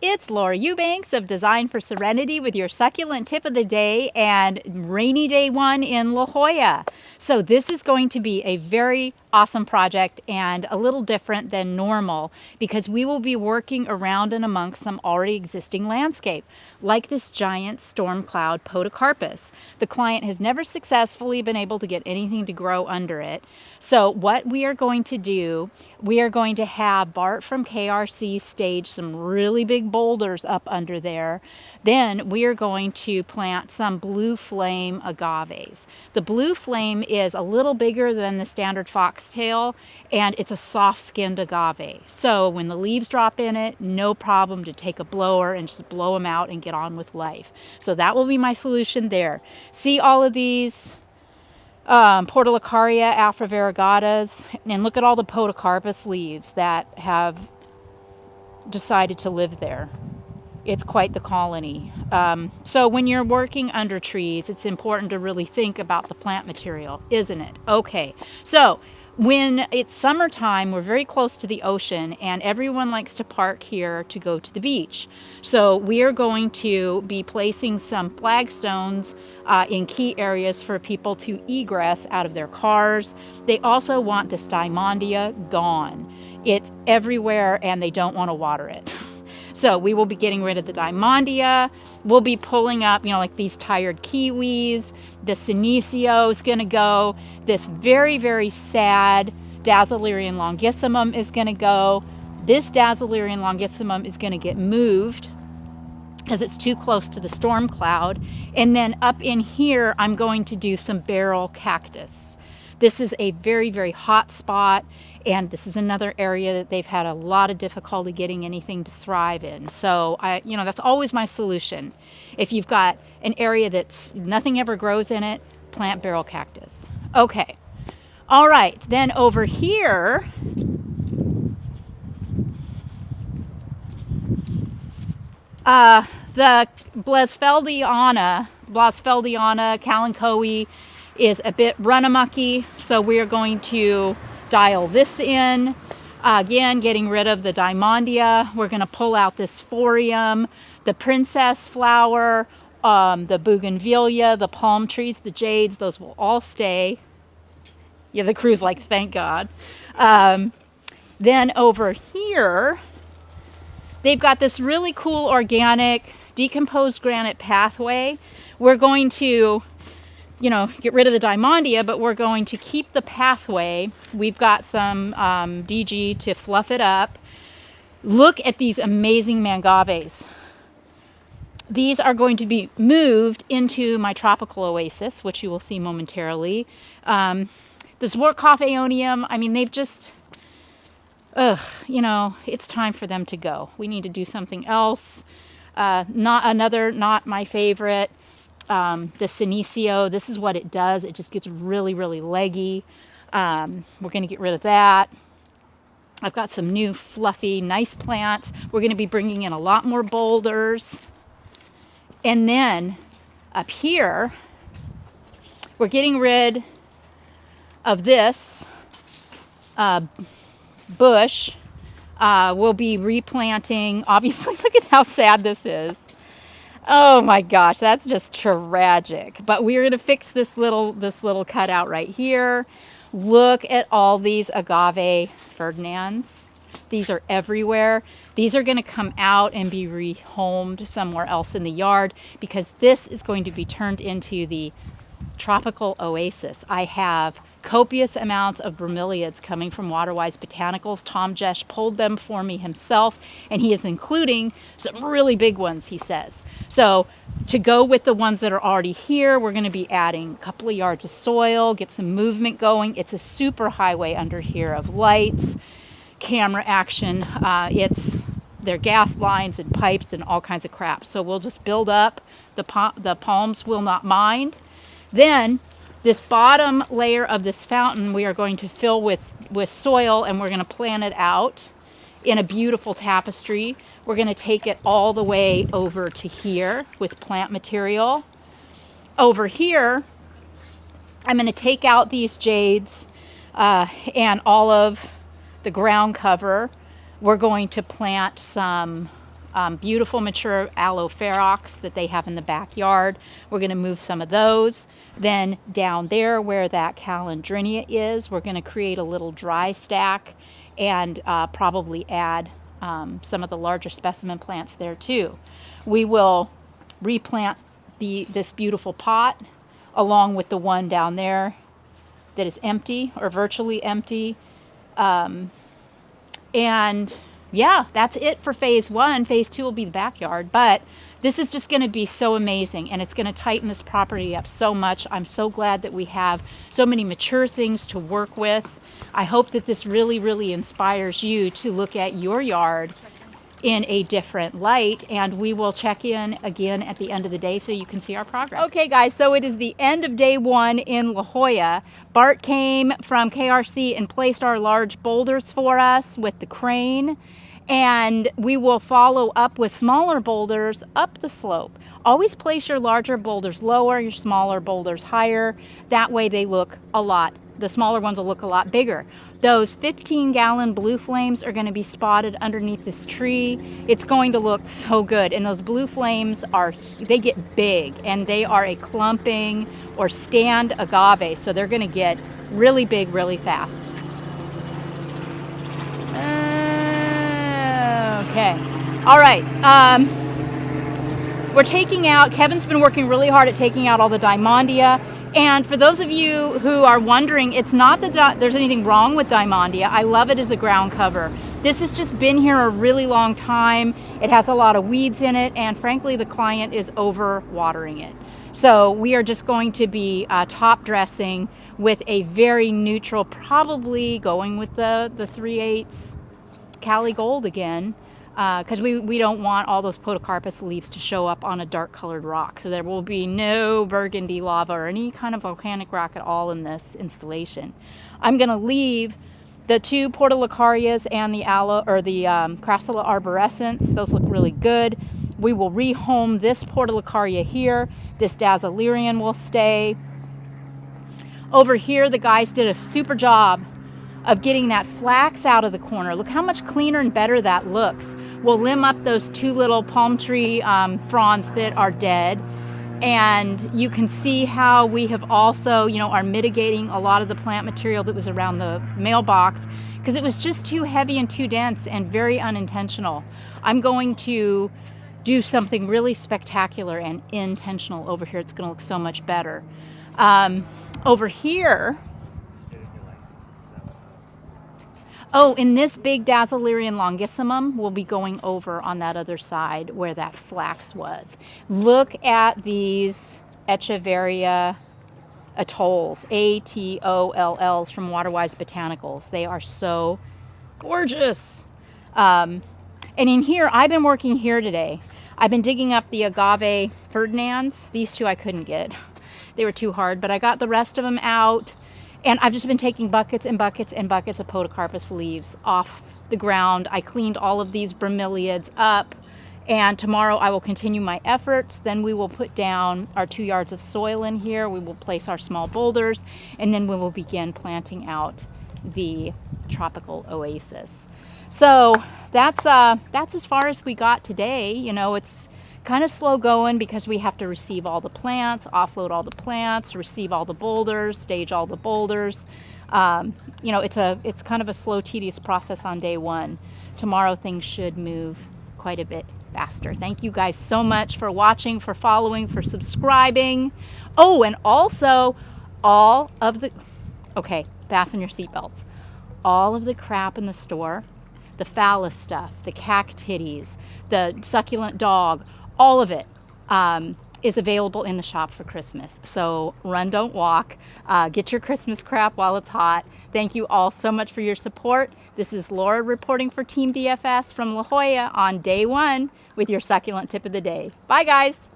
It's Laura Eubanks of Design for Serenity with your succulent tip of the day and rainy day one in La Jolla. So this is going to be a very awesome project and a little different than normal because we will be working around and amongst some already existing landscape, like this giant storm cloud podocarpus. The client has never successfully been able to get anything to grow under it. So what we are going to do, we are going to have Bart from KRC stage some really big boulders up under there. Then we are going to plant some blue flame agaves. The blue flame is a little bigger than the standard foxtail, and it's a soft-skinned agave. So when the leaves drop in it, no problem to take a blower and just blow them out and get on with life. So that will be my solution there. See all of these Portulacaria afrovariegatas, and look at all the podocarpus leaves that have decided to live there. It's quite the colony. So when you're working under trees, it's important to really think about the plant material, isn't it? Okay, so when it's summertime, we're very close to the ocean, and everyone likes to park here to go to the beach. So we are going to be placing some flagstones in key areas for people to egress out of their cars. They also want this diamondia gone. It's everywhere, and they don't want to water it. So we will be getting rid of the diamondia. We'll be pulling up, like these tired kiwis. The senecio is going to go. This very, very sad Dazzlerian longissimum is going to go. This Dazzlerian longissimum is going to get moved because it's too close to the storm cloud. And then up in here, I'm going to do some barrel cactus. This is a very, very hot spot, and this is another area that they've had a lot of difficulty getting anything to thrive in. So that's always my solution. If you've got an area that's nothing ever grows in it, plant barrel cactus. Okay. All right. Then over here, the Blasfeldiana kalanchoe is a bit run-amucky, so we are going to dial this in. Again, getting rid of the diamondia. We're going to pull out this phorium, the princess flower, the bougainvillea, the palm trees, the jades. Those will all stay. Yeah, the crew's like, thank God. Then over here, they've got this really cool organic decomposed granite pathway. We're going to get rid of the diamondia, but we're going to keep the pathway. We've got some DG to fluff it up. Look at these amazing mangaves. These are going to be moved into my tropical oasis, which you will see momentarily. The Zwartkopf aeonium, they've just, it's time for them to go. We need to do something else. Not my favorite. The senecio, this is what it does. It just gets really, really leggy. We're going to get rid of that. I've got some new fluffy, nice plants. We're going to be bringing in a lot more boulders. And then up here, we're getting rid of this bush. We'll be replanting. Obviously, look at how sad this is. Oh my gosh, that's just tragic. But we're going to fix this little cutout right here. Look at all these agave Ferdinands. These are everywhere. These are going to come out and be rehomed somewhere else in the yard because this is going to be turned into the tropical oasis. I have copious amounts of bromeliads coming from Waterwise Botanicals. Tom Jesh pulled them for me himself, and he is including some really big ones, he says. So to go with the ones that are already here, we're going to be adding a couple of yards of soil, get some movement going. It's a super highway under here of lights, camera action. They're gas lines and pipes and all kinds of crap. So we'll just build up. The palms will not mind. Then this bottom layer of this fountain we are going to fill with soil, and we're going to plant it out in a beautiful tapestry. We're going to take it all the way over to here with plant material. Over here, I'm going to take out these jades and all of the ground cover. We're going to plant some beautiful mature aloe ferox that they have in the backyard. We're going to move some of those. Then down there where that calendrinia is, we're going to create a little dry stack and probably add some of the larger specimen plants there too. We will replant this beautiful pot along with the one down there that is empty or virtually empty. And yeah, that's it for phase one. Phase two will be the backyard, but this is just going to be so amazing, and it's going to tighten this property up so much. I'm so glad that we have so many mature things to work with. I hope that this really, really inspires you to look at your yard in a different light, and we will check in again at the end of the day so you can see our progress. Okay guys, so it is the end of day one in La Jolla. Bart came from KRC and placed our large boulders for us with the crane, and we will follow up with smaller boulders up the slope. Always place your larger boulders lower, your smaller boulders higher. That way they look the smaller ones will look a lot bigger. Those 15-gallon blue flames are going to be spotted underneath this tree. It's going to look so good. And those blue flames they get big, and they are a clumping or stand agave. So they're going to get really big really fast. Okay. All right. We're taking out, Kevin's been working really hard at taking out all the Diamondia. And for those of you who are wondering, it's not that there's anything wrong with Diamondia. I love it as the ground cover. This has just been here a really long time. It has a lot of weeds in it, and frankly, the client is over watering it. So we are just going to be top dressing with a very neutral, probably going with the 3/8 Cali Gold again. Because we don't want all those podocarpus leaves to show up on a dark colored rock. So there will be no burgundy lava or any kind of volcanic rock at all in this installation. I'm going to leave the two portulacarias and the Crassula arborescens. Those look really good. We will rehome this portulacaria here. This Dazzlerian will stay. Over here, the guys did a super job of getting that flax out of the corner. Look how much cleaner and better that looks. We'll limb up those two little palm tree fronds that are dead. And you can see how we have also, are mitigating a lot of the plant material that was around the mailbox because it was just too heavy and too dense and very unintentional. I'm going to do something really spectacular and intentional over here. It's going to look so much better. Over here, in this big Dazzlerian longissimum, we'll be going over on that other side where that flax was. Look at these Echeveria atolls, ATOLLs from Waterwise Botanicals. They are so gorgeous. And in here, I've been working here today. I've been digging up the agave Ferdinands. These two I couldn't get. They were too hard, but I got the rest of them out. And I've just been taking buckets and buckets and buckets of podocarpus leaves off the ground. I cleaned all of these bromeliads up, and tomorrow I will continue my efforts. Then we will put down our 2 yards of soil in here. We will place our small boulders, and then we will begin planting out the tropical oasis. So that's as far as we got today. It's kind of slow going because we have to receive all the plants, offload all the plants, receive all the boulders, stage all the boulders. It's kind of a slow, tedious process on day one. Tomorrow things should move quite a bit faster. Thank you guys so much for watching, for following, for subscribing. Oh, and also fasten your seatbelts. All of the crap in the store, the phallus stuff, the cactitties, the succulent dog, all of it is available in the shop for Christmas. So run, don't walk. Get your Christmas crap while it's hot. Thank you all so much for your support. This is Laura reporting for Team DFS from La Jolla on day one with your succulent tip of the day. Bye, guys.